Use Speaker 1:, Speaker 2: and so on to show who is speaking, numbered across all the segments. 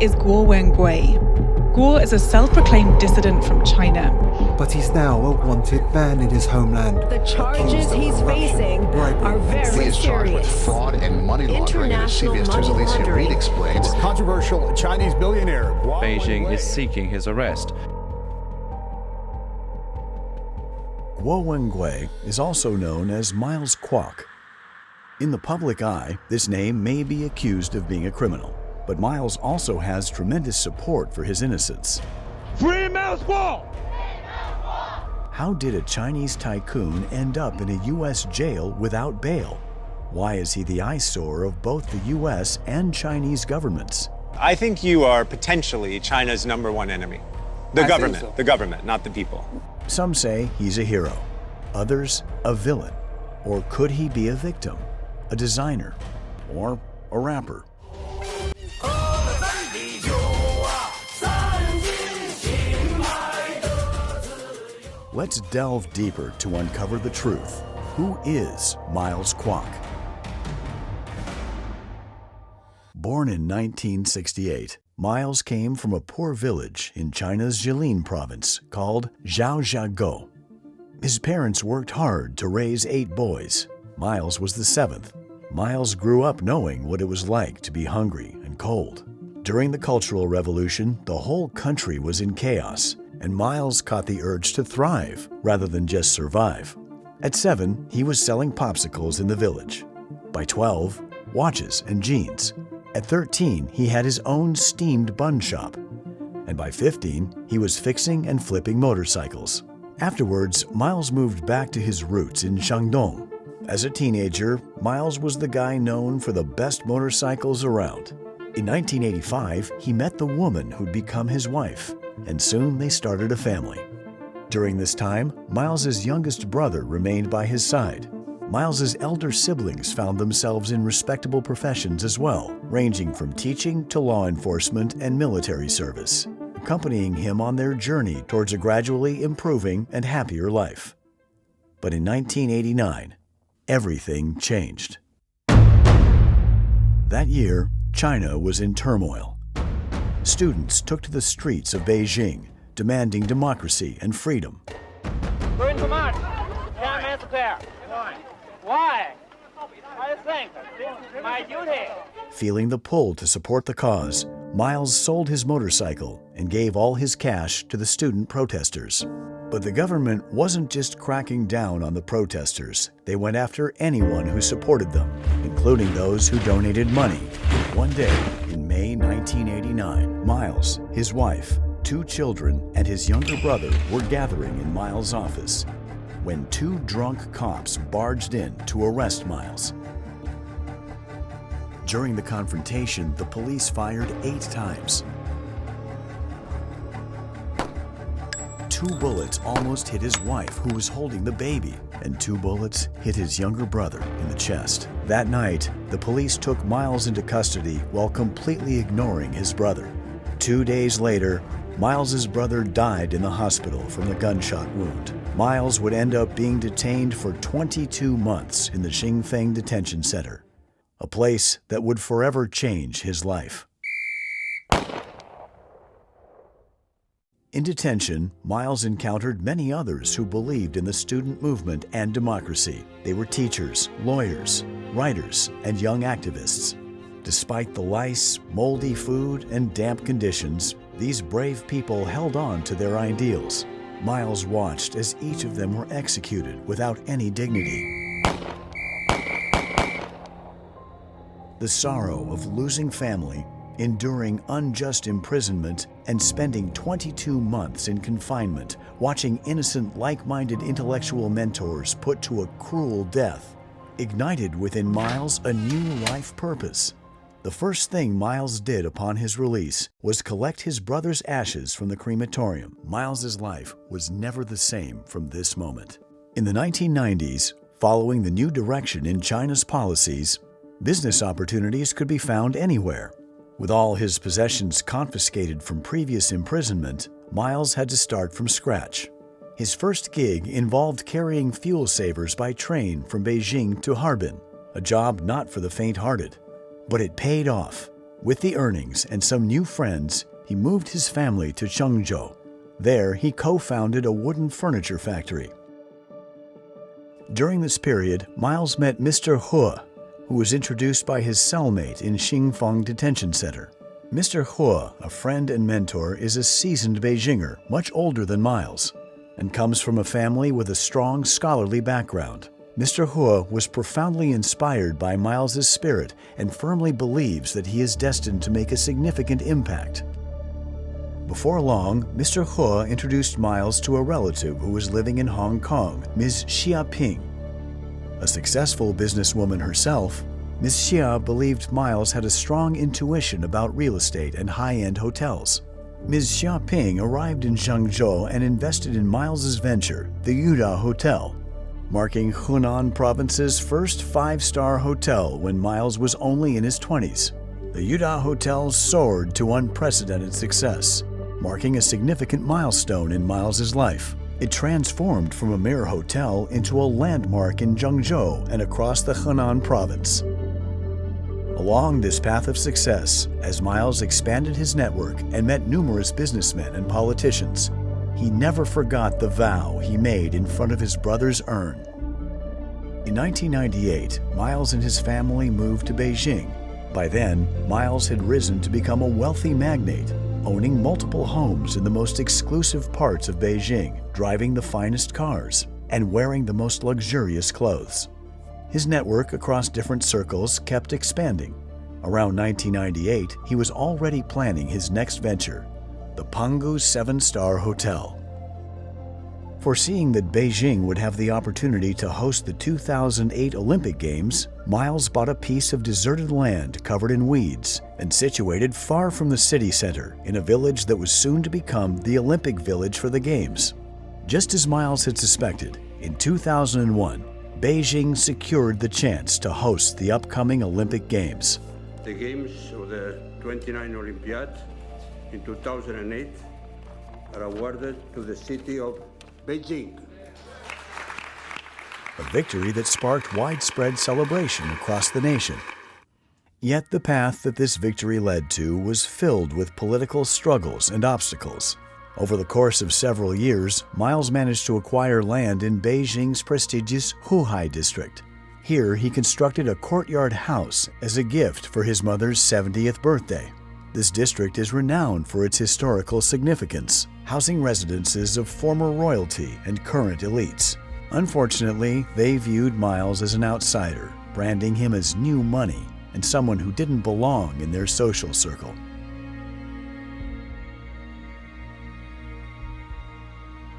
Speaker 1: is Guo Wengui. Guo is a self-proclaimed dissident from China.
Speaker 2: But he's now a wanted man in his homeland.
Speaker 3: The charges he's facing are very
Speaker 4: He is charged with
Speaker 3: serious.
Speaker 4: fraud and money laundering, and as
Speaker 3: International
Speaker 4: CBS 2's
Speaker 3: money
Speaker 4: Alicia
Speaker 3: laundering.
Speaker 4: Reed explains.
Speaker 5: Controversial Chinese billionaire Guo
Speaker 6: Beijing
Speaker 5: Wengui
Speaker 6: is seeking his arrest.
Speaker 7: Guo Wengui is also known as Miles Kwok. In the public eye, this name may be accused of being a criminal, but Miles also has tremendous support for his innocence.
Speaker 5: Free Miles Kwok!
Speaker 7: How did a Chinese tycoon end up in a U.S. jail without bail? Why is he the eyesore of both the U.S. and Chinese governments?
Speaker 8: I think you are potentially China's #1 enemy. The government, not the people.
Speaker 7: Some say he's a hero, others a villain. Or could he be a victim, a designer, or a rapper? Let's delve deeper to uncover the truth. Who is Miles Kwok? Born in 1968, Miles came from a poor village in China's Jilin province called Zhaozhago. His parents worked hard to raise 8 boys. Miles was the 7th. Miles grew up knowing what it was like to be hungry and cold. During the Cultural Revolution, the whole country was in chaos, and Miles caught the urge to thrive rather than just survive. At 7, he was selling popsicles in the village. By 12, watches and jeans. At 13, he had his own steamed bun shop. And by 15, he was fixing and flipping motorcycles. Afterwards, Miles moved back to his roots in Shandong. As a teenager, Miles was the guy known for the best motorcycles around. In 1985, he met the woman who'd become his wife, and soon they started a family. During this time, Miles's youngest brother remained by his side. Miles's elder siblings found themselves in respectable professions as well, ranging from teaching to law enforcement and military service, accompanying him on their journey towards a gradually improving and happier life. But in 1989, everything changed. That year, China was in turmoil. Students took to the streets of Beijing, demanding democracy and freedom.
Speaker 9: Going to march. 10 minutes clear. Why? I think this is my duty.
Speaker 7: Feeling the pull to support the cause, Miles sold his motorcycle and gave all his cash to the student protesters. But the government wasn't just cracking down on the protesters. They went after anyone who supported them, including those who donated money. One day, in May 1989, Miles, his wife, 2 children, and his younger brother were gathering in Miles' office when 2 drunk cops barged in to arrest Miles. During the confrontation, the police fired 8 times. 2 bullets almost hit his wife, who was holding the baby, and 2 bullets hit his younger brother in the chest. That night, the police took Miles into custody while completely ignoring his brother. 2 days later, Miles's brother died in the hospital from the gunshot wound. Miles would end up being detained for 22 months in the Xingfeng Detention Center, a place that would forever change his life. In detention, Miles encountered many others who believed in the student movement and democracy. They were teachers, lawyers, writers, and young activists. Despite the lice, moldy food, and damp conditions, these brave people held on to their ideals. Miles watched as each of them were executed without any dignity. The sorrow of losing family, enduring unjust imprisonment, and spending 22 months in confinement, watching innocent, like-minded intellectual mentors put to a cruel death, ignited within Miles a new life purpose. The first thing Miles did upon his release was collect his brother's ashes from the crematorium. Miles's life was never the same from this moment. In the 1990s, following the new direction in China's policies, business opportunities could be found anywhere. With all his possessions confiscated from previous imprisonment, Miles had to start from scratch. His first gig involved carrying fuel savers by train from Beijing to Harbin, a job not for the faint-hearted. But it paid off. With the earnings and some new friends, he moved his family to Changzhou. There, he co-founded a wooden furniture factory. During this period, Miles met Mr. He, who was introduced by his cellmate in Xingfang Detention Center. Mr. He, a friend and mentor, is a seasoned Beijinger, much older than Miles, and comes from a family with a strong scholarly background. Mr. He was profoundly inspired by Miles's spirit and firmly believes that he is destined to make a significant impact. Before long, Mr. He introduced Miles to a relative who was living in Hong Kong, Ms. Xia Ping. A successful businesswoman herself, Ms. Xia believed Miles had a strong intuition about real estate and high-end hotels. Ms. Xia Ping arrived in Zhangzhou and invested in Miles's venture, the Yuda Hotel, marking Hunan Province's first five-star hotel when Miles was only in his 20s. The Yuda Hotel soared to unprecedented success, marking a significant milestone in Miles's life. It transformed from a mere hotel into a landmark in Zhangzhou and across the Hunan Province. Along this path of success, as Miles expanded his network and met numerous businessmen and politicians, he never forgot the vow he made in front of his brother's urn. In 1998, Miles and his family moved to Beijing. By then, Miles had risen to become a wealthy magnate, owning multiple homes in the most exclusive parts of Beijing, driving the finest cars, and wearing the most luxurious clothes. His network across different circles kept expanding. Around 1998, he was already planning his next venture, the Pangu 7-Star Hotel. Foreseeing that Beijing would have the opportunity to host the 2008 Olympic Games, Miles bought a piece of deserted land covered in weeds and situated far from the city center in a village that was soon to become the Olympic Village for the Games. Just as Miles had suspected, in 2001, Beijing secured the chance to host the upcoming Olympic Games.
Speaker 6: The Games of the 29 Olympiad in 2008 are awarded to the city of Beijing.
Speaker 7: A victory that sparked widespread celebration across the nation. Yet the path that this victory led to was filled with political struggles and obstacles. Over the course of several years, Miles managed to acquire land in Beijing's prestigious Huhai district. Here, he constructed a courtyard house as a gift for his mother's 70th birthday. This district is renowned for its historical significance, housing residences of former royalty and current elites. Unfortunately, they viewed Miles as an outsider, branding him as new money and someone who didn't belong in their social circle.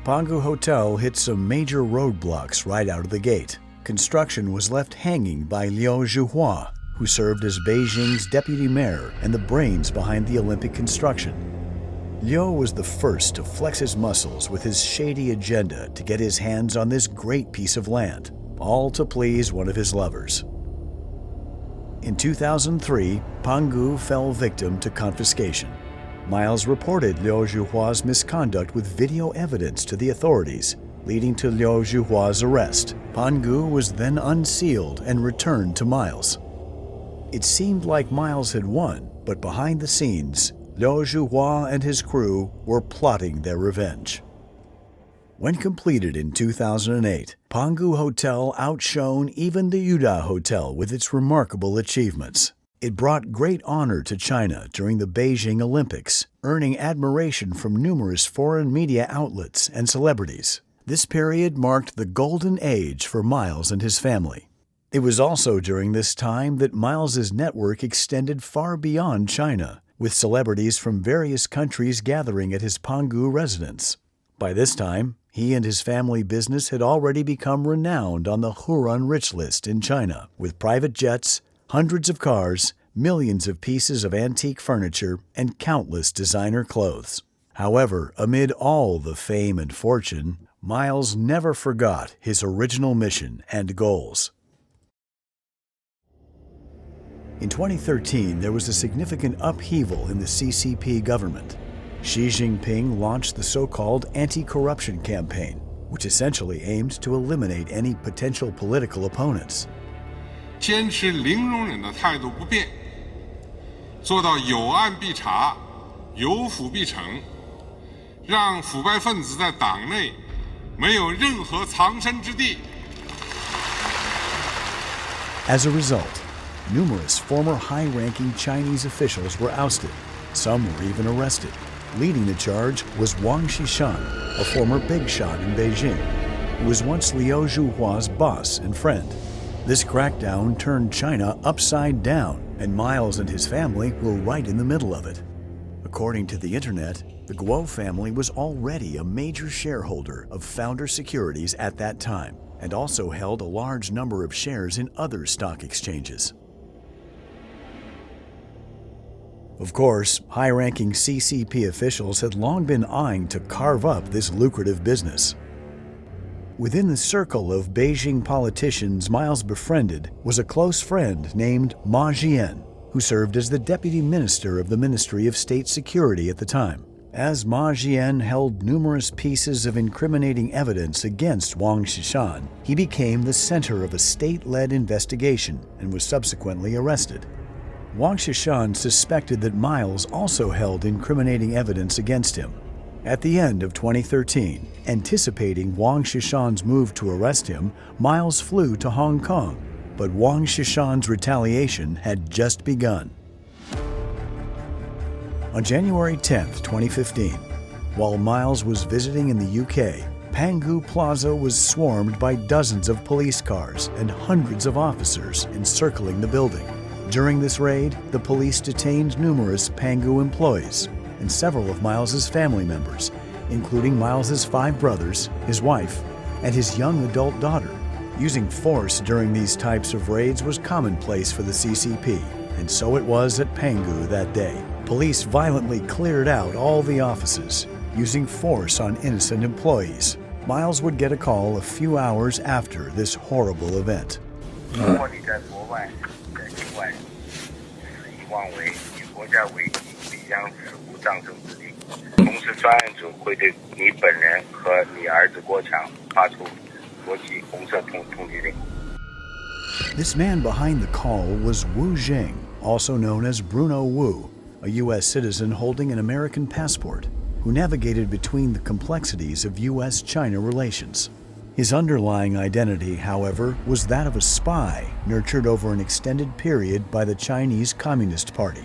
Speaker 7: Pangu Hotel hit some major roadblocks right out of the gate. Construction was left hanging by Liu Zhuhua, who served as Beijing's deputy mayor and the brains behind the Olympic construction. Liu was the first to flex his muscles with his shady agenda to get his hands on this great piece of land, all to please one of his lovers. In 2003, Pangu fell victim to confiscation. Miles reported Liu Zhuhua's misconduct with video evidence to the authorities, leading to Liu Zhuhua's arrest. Pangu was then unsealed and returned to Miles. It seemed like Miles had won, but behind the scenes, Liu Zhuhua and his crew were plotting their revenge. When completed in 2008, Pangu Hotel outshone even the Yuda Hotel with its remarkable achievements. It brought great honor to China during the Beijing Olympics, earning admiration from numerous foreign media outlets and celebrities. This period marked the golden age for Miles and his family. It was also during this time that Miles's network extended far beyond China, with celebrities from various countries gathering at his Pangu residence. By this time, he and his family business had already become renowned on the Huron Rich List in China, with private jets, hundreds of cars, millions of pieces of antique furniture, and countless designer clothes. However, amid all the fame and fortune, Miles never forgot his original mission and goals. In 2013, there was a significant upheaval in the CCP government. Xi Jinping launched the so-called anti-corruption campaign, which essentially aimed to eliminate any potential political opponents.
Speaker 10: 坚持零容忍的态度不变，做到有案必查，有腐必惩，让腐败分子在党内没有任何藏身之地。
Speaker 7: As a result, numerous former high-ranking Chinese officials were ousted. Some were even arrested. Leading the charge was Wang Xishan, a former big shot in Beijing, who was once Liu Zhuhua's boss and friend. This crackdown turned China upside down, and Miles and his family were right in the middle of it. According to the internet, the Guo family was already a major shareholder of Founder Securities at that time, and also held a large number of shares in other stock exchanges. Of course, high-ranking CCP officials had long been eyeing to carve up this lucrative business. Within the circle of Beijing politicians Miles befriended was a close friend named Ma Jian, who served as the deputy minister of the Ministry of State Security at the time. As Ma Jian held numerous pieces of incriminating evidence against Wang Xishan, he became the center of a state-led investigation and was subsequently arrested. Wang Xishan suspected that Miles also held incriminating evidence against him. At the end of 2013, anticipating Wang Xishan's move to arrest him, Miles flew to Hong Kong, but Wang Xishan's retaliation had just begun. On January 10, 2015, while Miles was visiting in the UK, Pangu Plaza was swarmed by dozens of police cars and hundreds of officers encircling the building. During this raid, the police detained numerous Pangu employees and several of Miles's family members, including Miles's 5 brothers, his wife, and his young adult daughter. Using force during these types of raids was commonplace for the CCP, and so it was at Pangu that day. Police violently cleared out all the offices, using force on innocent employees. Miles would get a call a few hours after this horrible event. This man behind the call was Wu Zheng, also known as Bruno Wu, a U.S. citizen holding an American passport, who navigated between the complexities of U.S.-China relations. His underlying identity, however, was that of a spy nurtured over an extended period by the Chinese Communist Party.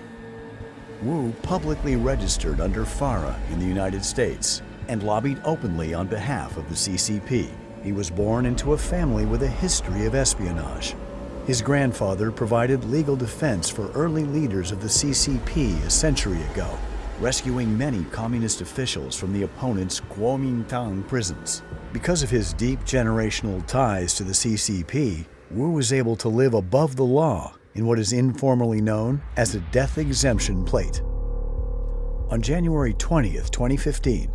Speaker 7: Wu publicly registered under FARA in the United States and lobbied openly on behalf of the CCP. He was born into a family with a history of espionage. His grandfather provided legal defense for early leaders of the CCP a century ago, rescuing many communist officials from the opponent's Kuomintang prisons. Because of his deep generational ties to the CCP, Wu was able to live above the law in what is informally known as a death exemption plate. On January 20th, 2015,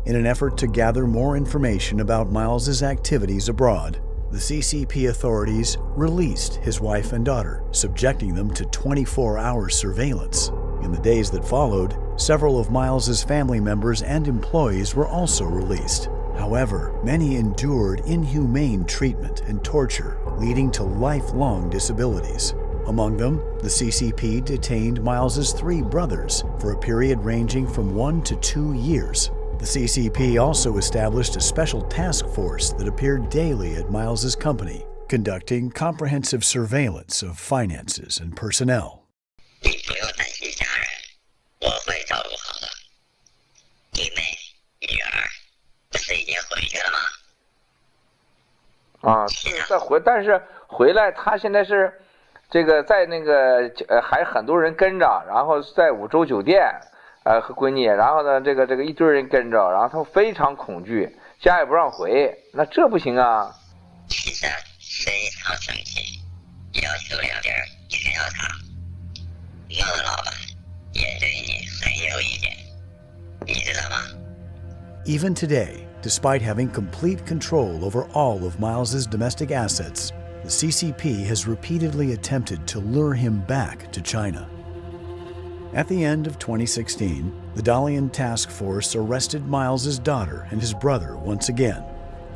Speaker 7: in an effort to gather more information about Miles's activities abroad, the CCP authorities released his wife and daughter, subjecting them to 24-hour surveillance. In the days that followed, several of Miles's family members and employees were also released. However, many endured inhumane treatment and torture, leading to lifelong disabilities. Among them, the CCP detained Miles's 3 brothers for a period ranging from 1 to 2 years. The CCP also established a special task force that appeared daily at Miles's company, conducting comprehensive surveillance of finances and personnel. Even today, despite having complete control over all of Miles's domestic assets, the CCP has repeatedly attempted to lure him back to China. At the end of 2016, the Dalian task force arrested Miles's daughter and his brother once again,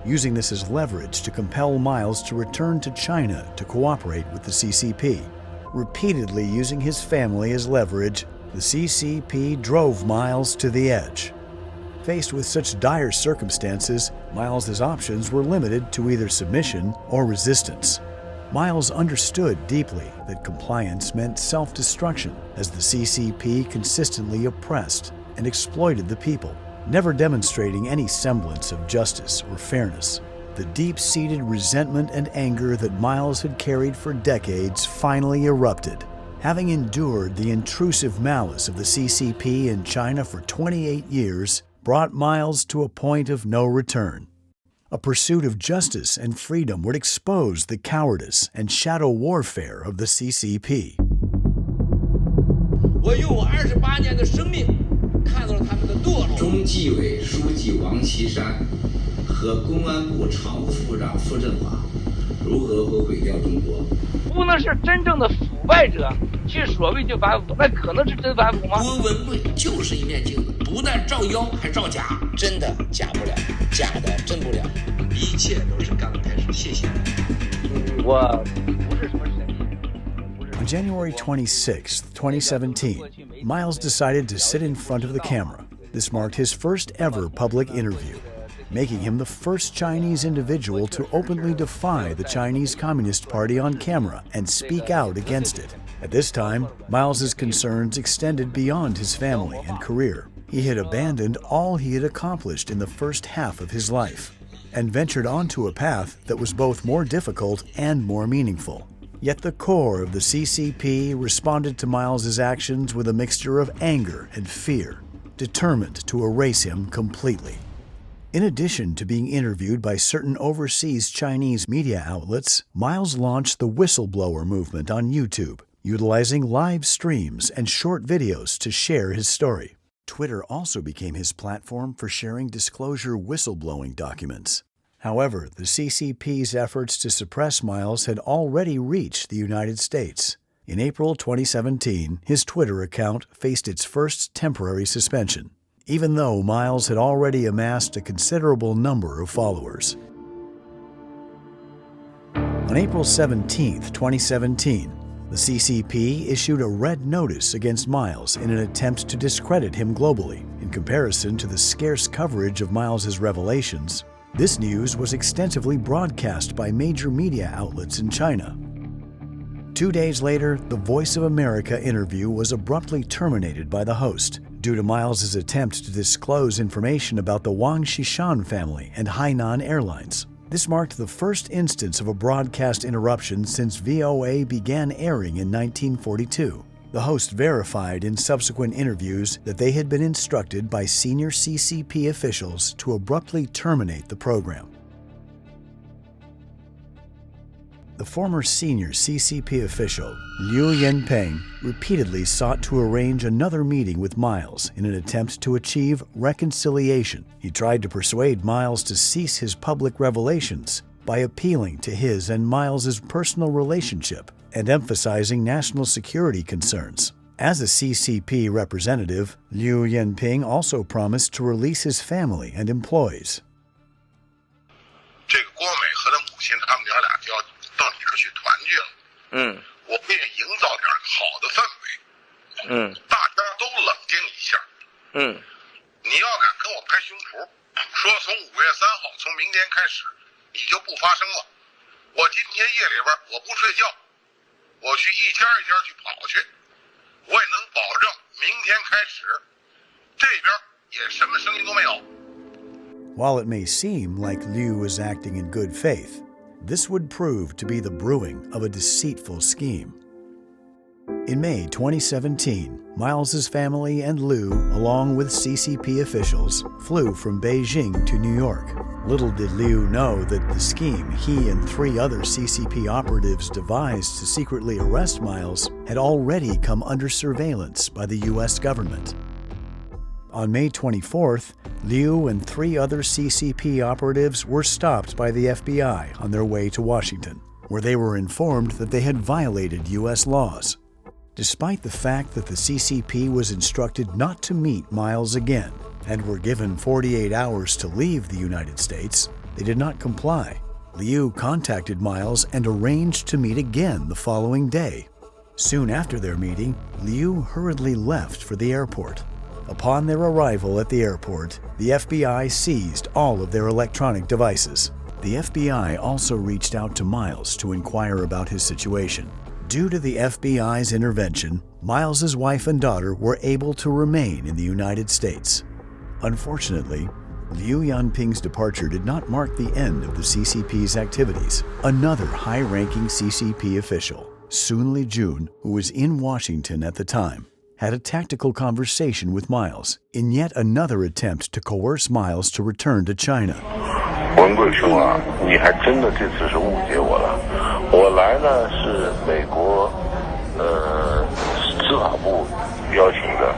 Speaker 7: using this as leverage to compel Miles to return to China to cooperate with the CCP. Repeatedly using his family as leverage, the CCP drove Miles to the edge. Faced with such dire circumstances, Miles's options were limited to either submission or resistance. Miles understood deeply that compliance meant self-destruction, as the CCP consistently oppressed and exploited the people, never demonstrating any semblance of justice or fairness. The deep-seated resentment and anger that Miles had carried for decades finally erupted. Having endured the intrusive malice of the CCP in China for 28 years, brought Miles to a point of no return. A pursuit of justice and freedom would expose the cowardice and shadow warfare of the CCP.
Speaker 11: 我用我28年的生命看到了他们的堕落。中纪委书记王岐山和公安部常务副部长傅政华如何会毁掉中国？不能是真正的腐败者去所谓就反腐，那可能是真反腐吗？郭文贵就是一面镜子，不但照妖还照假，真的假不了，假的真不了，一切都是刚开始。谢谢。我不是什么神医。
Speaker 7: On January 26, 2017, Miles decided to sit in front of the camera. This marked his first ever public interview, making him the first Chinese individual to openly defy the Chinese Communist Party on camera and speak out against it. At this time, Miles's concerns extended beyond his family and career. He had abandoned all he had accomplished in the first half of his life and ventured onto a path that was both more difficult and more meaningful. Yet the core of the CCP responded to Miles's actions with a mixture of anger and fear, determined to erase him completely. In addition to being interviewed by certain overseas Chinese media outlets, Miles launched the whistleblower movement on YouTube, utilizing live streams and short videos to share his story. Twitter also became his platform for sharing disclosure whistleblowing documents. However, the CCP's efforts to suppress Miles had already reached the United States. In April 2017, his Twitter account faced its first temporary suspension, even though Miles had already amassed a considerable number of followers. On April 17, 2017, the CCP issued a red notice against Miles in an attempt to discredit him globally. In comparison to the scarce coverage of Miles's revelations, this news was extensively broadcast by major media outlets in China. 2 days later, the Voice of America interview was abruptly terminated by the host due to Miles's attempt to disclose information about the Wang Xishan family and Hainan Airlines. This marked the first instance of a broadcast interruption since VOA began airing in 1942. The host verified in subsequent interviews that they had been instructed by senior CCP officials to abruptly terminate the program. The former senior CCP official, Liu Yanpeng, repeatedly sought to arrange another meeting with Miles in an attempt to achieve reconciliation. He tried to persuade Miles to cease his public revelations by appealing to his and Miles's personal relationship and emphasizing national security concerns. As a CCP representative, Liu Yanpeng also promised to release his family and employees.
Speaker 10: 这个郭美和他母亲，他们娘俩就要到你这儿去团聚了。我们也营造点好的氛围。大家都冷静一下。你要敢跟我拍胸脯，说从5月3号，从明天开始，你就不发生了。我今天夜里边我不睡觉，我去一家一家去跑去，我也能保证明天开始，这边也什么声音都没有。
Speaker 7: While it may seem like Liu was acting in good faith, this would prove to be the brewing of a deceitful scheme. In May 2017, Miles's family and Liu, along with CCP officials, flew from Beijing to New York. Little did Liu know that the scheme he and 3 other CCP operatives devised to secretly arrest Miles had already come under surveillance by the U.S. government. On May 24th, Liu and 3 other CCP operatives were stopped by the FBI on their way to Washington, where they were informed that they had violated U.S. laws. Despite the fact that the CCP was instructed not to meet Miles again and were given 48 hours to leave the United States, they did not comply. Liu contacted Miles and arranged to meet again the following day. Soon after their meeting, Liu hurriedly left for the airport. Upon their arrival at the airport, the FBI seized all of their electronic devices. The FBI also reached out to Miles to inquire about his situation. Due to the FBI's intervention, Miles's wife and daughter were able to remain in the United States. Unfortunately, Liu Yanping's departure did not mark the end of the CCP's activities. Another high-ranking CCP official, Sun Lijun, who was in Washington at the time, had a tactical conversation with Miles in yet another attempt to coerce Miles to return to China.
Speaker 10: 文贵兄啊，你还真的这次是误解我了。我来呢是美国司法部邀请的，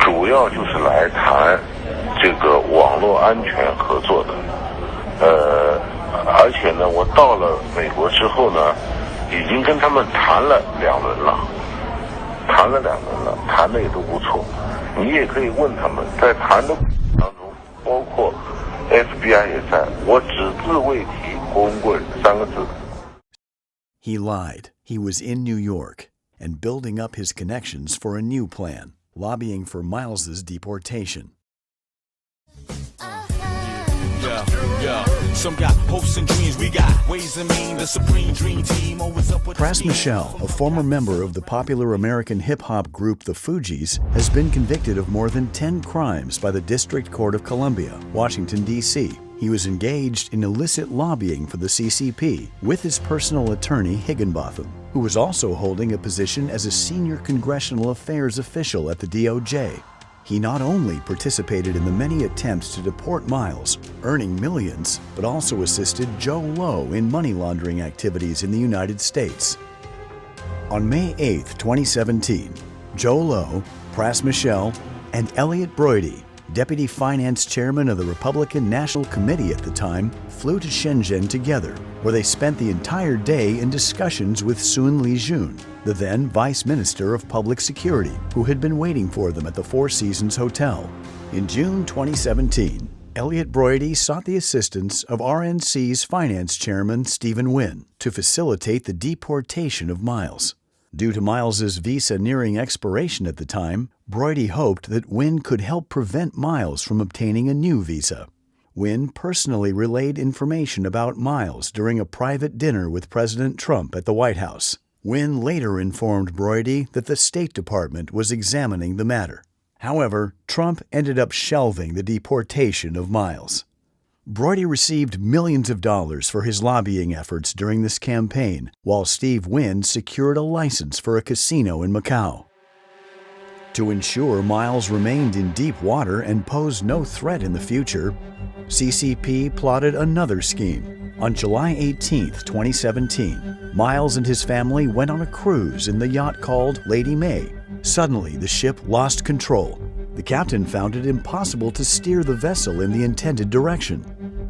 Speaker 10: 主要就是来谈这个网络安全合作的。而且呢，我到了美国之后呢，已经跟他们谈了2轮了，谈的也都不错。你也可以问他们，在谈的当中，包括 FBI 也在，我只字未提郭文贵3个字。
Speaker 7: He lied. He was in New York and building up his connections for a new plan, lobbying for Miles's deportation. Pras Michel, a former member of the popular American hip-hop group The Fugees, has been convicted of more than 10 crimes by the District Court of Columbia, Washington, D.C. He was engaged in illicit lobbying for the CCP with his personal attorney Higginbotham, who was also holding a position as a senior congressional affairs official at the DOJ. He not only participated in the many attempts to deport Miles, earning millions, but also assisted Joe Lowe in money laundering activities in the United States. On May 8, 2017, Joe Lowe, Pras Michel, and Elliot Broidy, Deputy Finance Chairman of the Republican National Committee at the time, flew to Shenzhen together, where they spent the entire day in discussions with Sun Lijun, the then Vice Minister of Public Security, who had been waiting for them at the Four Seasons Hotel. In June 2017, Elliot Broidy sought the assistance of RNC's Finance Chairman Stephen Wynn to facilitate the deportation of Miles. Due to Miles's visa nearing expiration at the time, Broidy hoped that Wynn could help prevent Miles from obtaining a new visa. Wynn personally relayed information about Miles during a private dinner with President Trump at the White House. Wynn later informed Broidy that the State Department was examining the matter. However, Trump ended up shelving the deportation of Miles. Broidy received millions of dollars for his lobbying efforts during this campaign, while Steve Wynn secured a license for a casino in Macau. To ensure Miles remained in deep water and posed no threat in the future, CCP plotted another scheme. On July 18, 2017, Miles and his family went on a cruise in the yacht called Lady May. Suddenly, the ship lost control. The captain found it impossible to steer the vessel in the intended direction.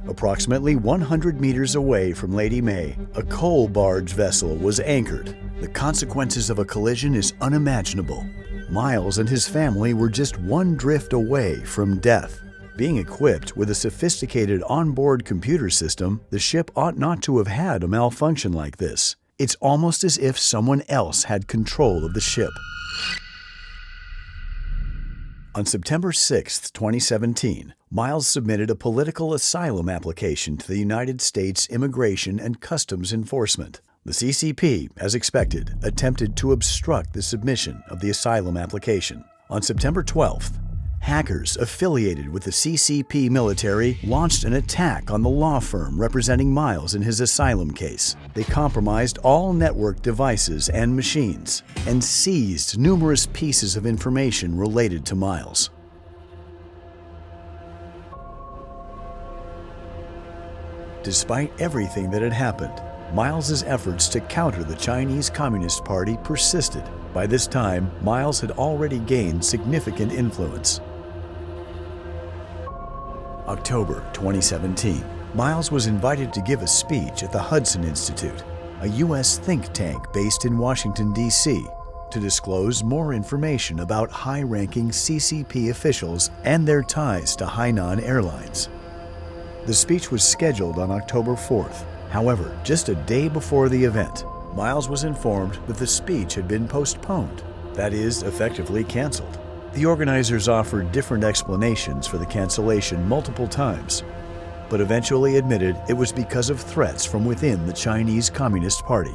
Speaker 7: Approximately 100 meters away from Lady May, a coal barge vessel was anchored. The consequences of a collision is unimaginable. Miles and his family were just one drift away from death. Being equipped with a sophisticated onboard computer system, the ship ought not to have had a malfunction like this. It's almost as if someone else had control of the ship. On September 6, 2017, Miles submitted a political asylum application to the United States Immigration and Customs Enforcement. The CCP, as expected, attempted to obstruct the submission of the asylum application. On September 12th, hackers affiliated with the CCP military launched an attack on the law firm representing Miles in his asylum case. They compromised all network devices and machines and seized numerous pieces of information related to Miles. Despite everything that had happened, Miles's efforts to counter the Chinese Communist Party persisted. By this time, Miles had already gained significant influence. October 2017, Miles was invited to give a speech at the Hudson Institute, a U.S. think tank based in Washington, D.C., to disclose more information about high-ranking CCP officials and their ties to Hainan Airlines. The speech was scheduled on October 4th. However, just a day before the event, Miles was informed that the speech had been postponed, that is, effectively canceled. The organizers offered different explanations for the cancellation multiple times, but eventually admitted it was because of threats from within the Chinese Communist Party.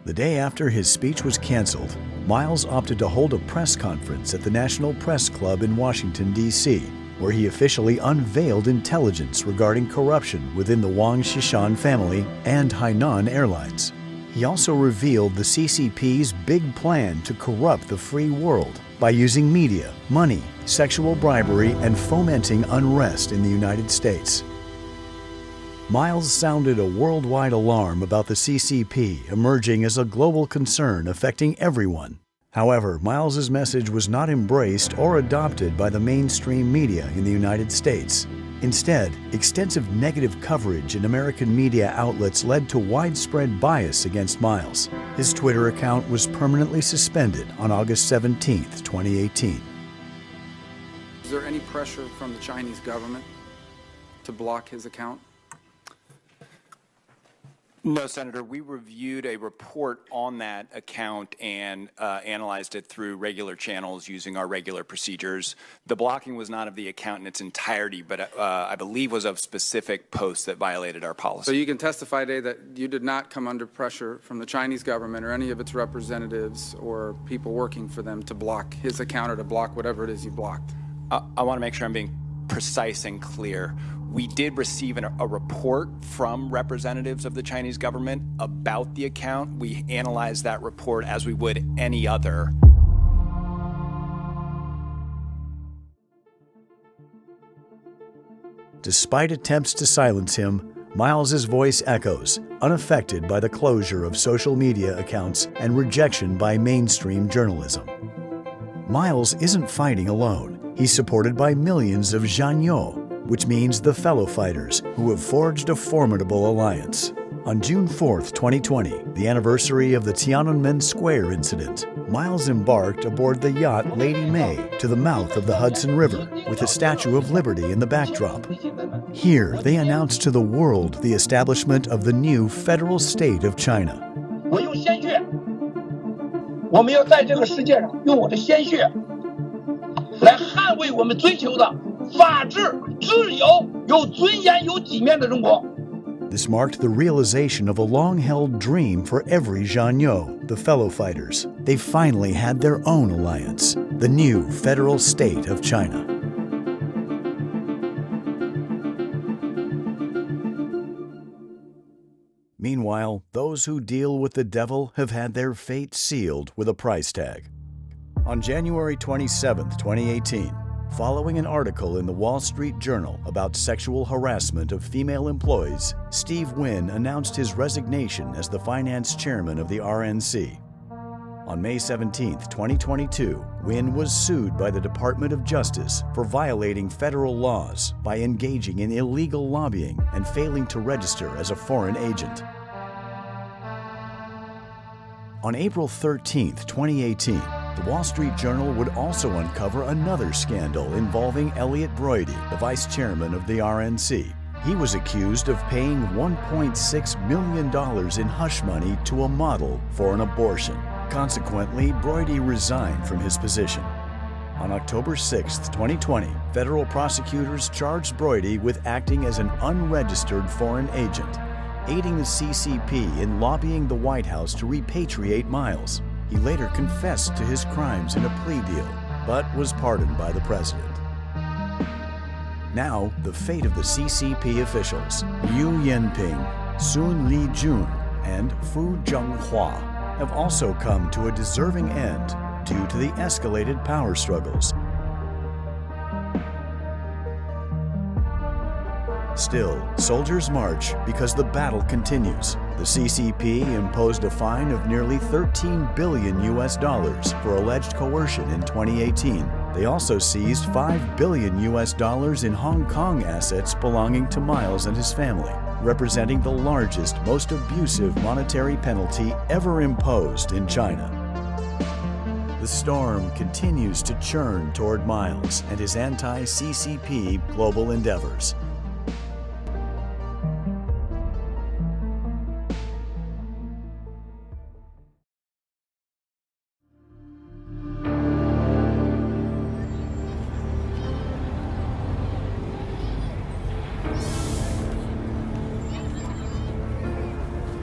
Speaker 7: The day after his speech was canceled, Miles opted to hold a press conference at the National Press Club in Washington, D.C., where he officially unveiled intelligence regarding corruption within the Wang Xishan family and Hainan Airlines. He also revealed the CCP's big plan to corrupt the free world by using media, money, sexual bribery, and fomenting unrest in the United States. Miles sounded a worldwide alarm about the CCP emerging as a global concern affecting everyone. However, Miles's message was not embraced or adopted by the mainstream media in the United States. Instead, extensive negative coverage in American media outlets led to widespread bias against Miles. His Twitter account was permanently suspended on August 17, 2018.
Speaker 12: Is there any pressure from the Chinese government to block his account?
Speaker 13: No, Senator. We reviewed a report on that account and analyzed it through regular channels using our regular procedures. The blocking was not of the account in its entirety, but I believe was of specific posts that violated our policy.
Speaker 12: So you can testify today that you did not come under pressure from the Chinese government or any of its representatives or people working for them to block his account or to block whatever it is you blocked.
Speaker 13: I want to make sure I'm being precise and clear. We did receive a report from representatives of the Chinese government about the account. We analyzed that report as we would any other.
Speaker 7: Despite attempts to silence him, Miles's voice echoes, unaffected by the closure of social media accounts and rejection by mainstream journalism. Miles isn't fighting alone. He's supported by millions of Zhanyo, which means the fellow fighters, who have forged a formidable alliance. On June 4th, 2020, the anniversary of the Tiananmen Square incident, Miles embarked aboard the yacht Lady May to the mouth of the Hudson River with the Statue of Liberty in the backdrop. Here, they announced to the world the establishment of the new federal state of China.
Speaker 14: 我用鲜血，我们要在这个世界上用我的鲜血来捍卫我们追求的法治、自由、有尊严、有体面的中国。
Speaker 7: This marked the realization of a long-held dream for every Zhanyo, the fellow fighters. They finally had their own alliance, the new federal state of China. Meanwhile, those who deal with the devil have had their fate sealed with a price tag. On January 27, 2018, following an article in the Wall Street Journal about sexual harassment of female employees, Steve Wynn announced his resignation as the finance chairman of the RNC. On May 17, 2022, Wynn was sued by the Department of Justice for violating federal laws by engaging in illegal lobbying and failing to register as a foreign agent. On April 13, 2018, the Wall Street Journal would also uncover another scandal involving Elliot Broidy, the vice chairman of the RNC. He was accused of paying $1.6 million in hush money to a model for an abortion. Consequently, Broidy resigned from his position. On October 6, 2020, federal prosecutors charged Broidy with acting as an unregistered foreign agent, aiding the CCP in lobbying the White House to repatriate Miles. He later confessed to his crimes in a plea deal, but was pardoned by the president. Now, the fate of the CCP officials, Liu Yanping, Sun Lijun, and Fu Zhenghua, have also come to a deserving end due to the escalated power struggles. Still, soldiers march because the battle continues. The CCP imposed a fine of nearly $13 billion for alleged coercion in 2018. They also seized $5 billion in Hong Kong assets belonging to Miles and his family, representing the largest, most abusive monetary penalty ever imposed in China. The storm continues to churn toward Miles and his anti-CCP global endeavors.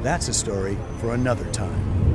Speaker 7: That's a story for another time.